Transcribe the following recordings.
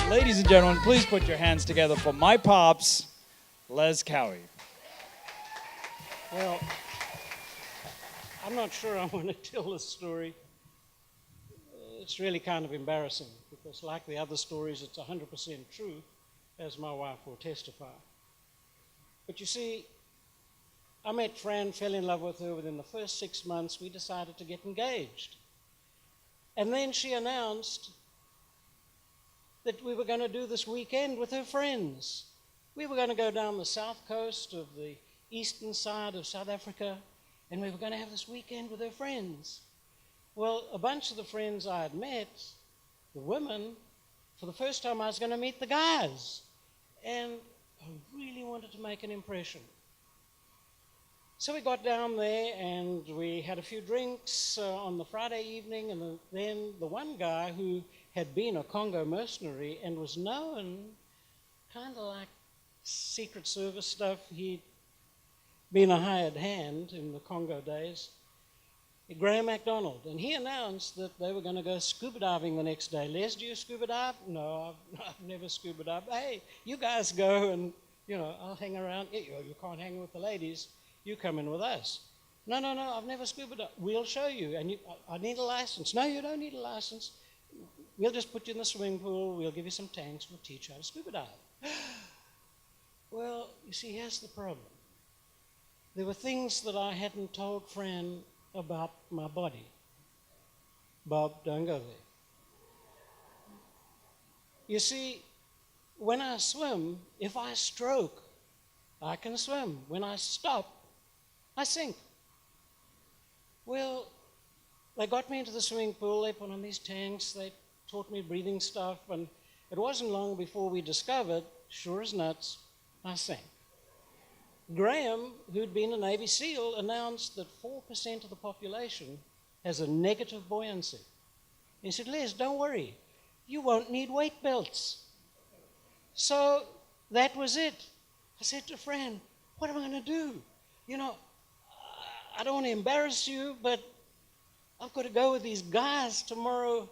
Ladies and gentlemen, please put your hands together for my pops, Les Cowie. Well, I'm not sure I want to tell this story. It's really kind of embarrassing because, like the other stories, it's 100% true, as my wife will testify. But you see, I met Fran, fell in love with her. Within the first 6 months, we decided to get engaged. And then she announced that we were going to do this weekend with her friends. We were going to go down the south coast of the eastern side of South Africa, and we were going to have this weekend with her friends. Well, a bunch of the friends I had met, the women, for the first time I was going to meet the guys. And I really wanted to make an impression. So we got down there and we had a few drinks on the Friday evening, and then the one guy who had been a Congo mercenary and was known kind of like Secret Service stuff. He'd been a hired hand in the Congo days, Graham MacDonald, and he announced that they were going to go scuba diving the next day. Les, do you scuba dive? No, I've never scuba dived. Hey, you guys go and, I'll hang around. You can't hang with the ladies. You come in with us. No, I've never scuba dived. We'll show you. And I need a license. No, you don't need a license. We'll just put you in the swimming pool. We'll give you some tanks. We'll teach you how to scuba dive. Well, you see, here's the problem. There were things that I hadn't told Fran about my body. Bob, don't go there. You see, when I swim, if I stroke, I can swim. When I stop, I sink. Well, they got me into the swimming pool. They put on these tanks. They taught me breathing stuff. And it wasn't long before we discovered, sure as nuts, I sank. Graham, who'd been a Navy SEAL, announced that 4% of the population has a negative buoyancy. He said, Les, don't worry. You won't need weight belts. So that was it. I said to Fran, what am I going to do? I don't want to embarrass you, but I've got to go with these guys tomorrow,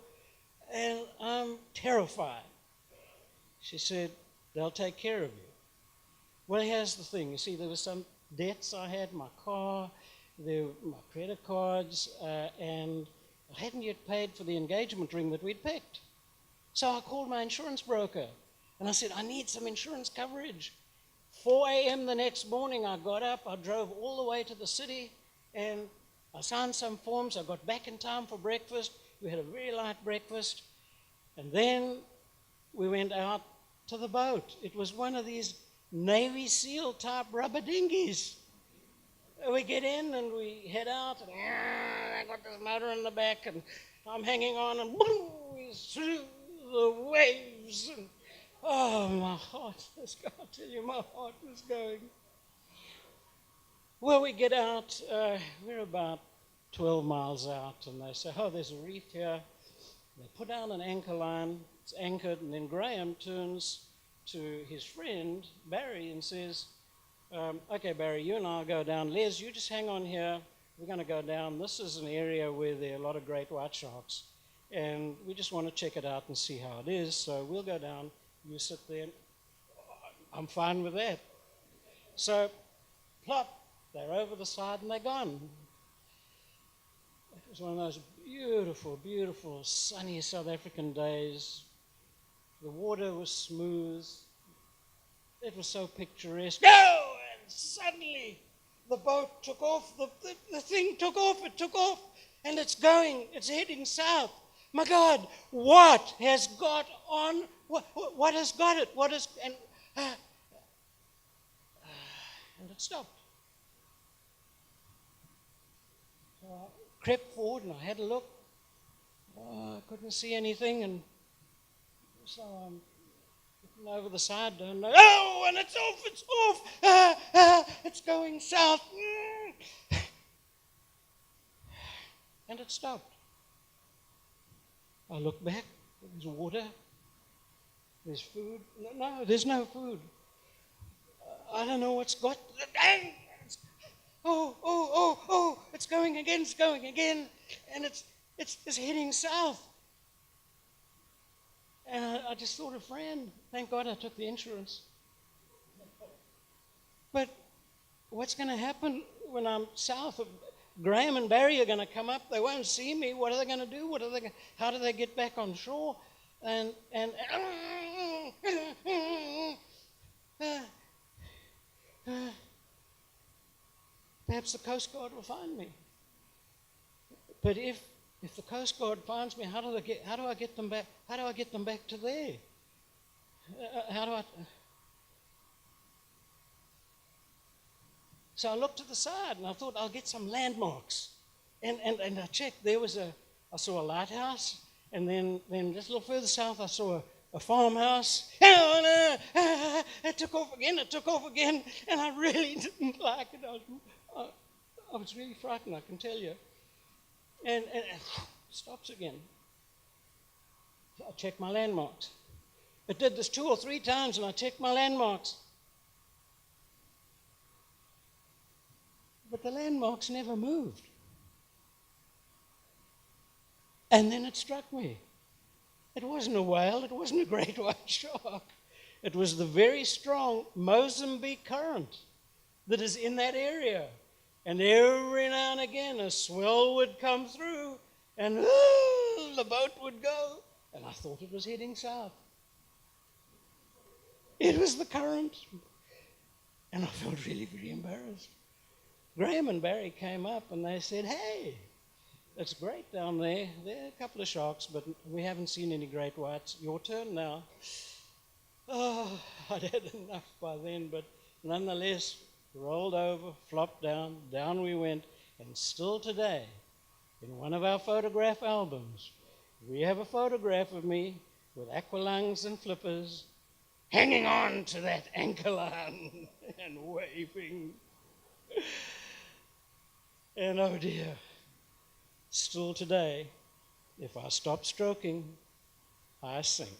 and I'm terrified. She said, they'll take care of you. Well, here's the thing. You see, there were some debts I had, my car, my credit cards, and I hadn't yet paid for the engagement ring that we'd picked. So I called my insurance broker, and I said, I need some insurance coverage. 4 a.m. the next morning, I got up, I drove all the way to the city, and I signed some forms. I got back in time for breakfast. We had a very light breakfast, and then we went out to the boat. It was one of these Navy SEAL type rubber dinghies. We get in and we head out, and I got this motor in the back, and I'm hanging on, and boom, through the waves. And, oh, my heart, I tell you, my heart was going. Well, we get out, we're about 12 miles out, and they say, oh, there's a reef here. They put down an anchor line, it's anchored, and then Graham turns to his friend, Barry, and says, okay, Barry, you and I'll go down. Les, you just hang on here. We're going to go down. This is an area where there are a lot of great white sharks, and we just want to check it out and see how it is. So we'll go down. You sit there. I'm fine with that. So, plop, they're over the side and they're gone. It was one of those beautiful, beautiful, sunny South African days. The water was smooth. It was so picturesque. Oh, and suddenly the boat took off. The thing took off. It took off. And it's heading south. My God, what has got on? What has got it? And it stopped. So I crept forward and I had a look. I couldn't see anything, and so I'm looking over the side. Oh, and it's off! It's going south. And it stopped. I look back. There's water. There's food. No, there's no food. I don't know what's got. Oh! It's going again, and it's heading south. And I just thought of Fran. Thank God I took the insurance. But what's going to happen when I'm south of Graham and Barry are going to come up? They won't see me. What are they going to do? How do they get back on shore? And perhaps the Coast Guard will find me. But if the Coast Guard finds me, how do I get them back? How do I get them back to there? How do I? So I looked to the side and I thought I'll get some landmarks. And I checked. I saw a lighthouse, and then just a little further south I saw a farmhouse. It took off again, and I really didn't like it. I was really frightened, I can tell you. And stops again. So I checked my landmarks. It did this 2 or 3 times, and I checked my landmarks. But the landmarks never moved. And then it struck me. It wasn't a whale, it wasn't a great white shark. It was the very strong Mozambique current that is in that area. And every now and again a swell would come through and the boat would go. And I thought it was heading south. It was the current. And I felt really, really embarrassed. Graham and Barry came up and they said, "Hey, it's great down there. There are a couple of sharks, but we haven't seen any great whites. Your turn now." Oh, I'd had enough by then, but nonetheless, rolled over, flopped down, down we went, and still today, in one of our photograph albums, we have a photograph of me with aqualungs and flippers, hanging on to that anchor line and waving. And oh dear, still today, if I stop stroking, I sink.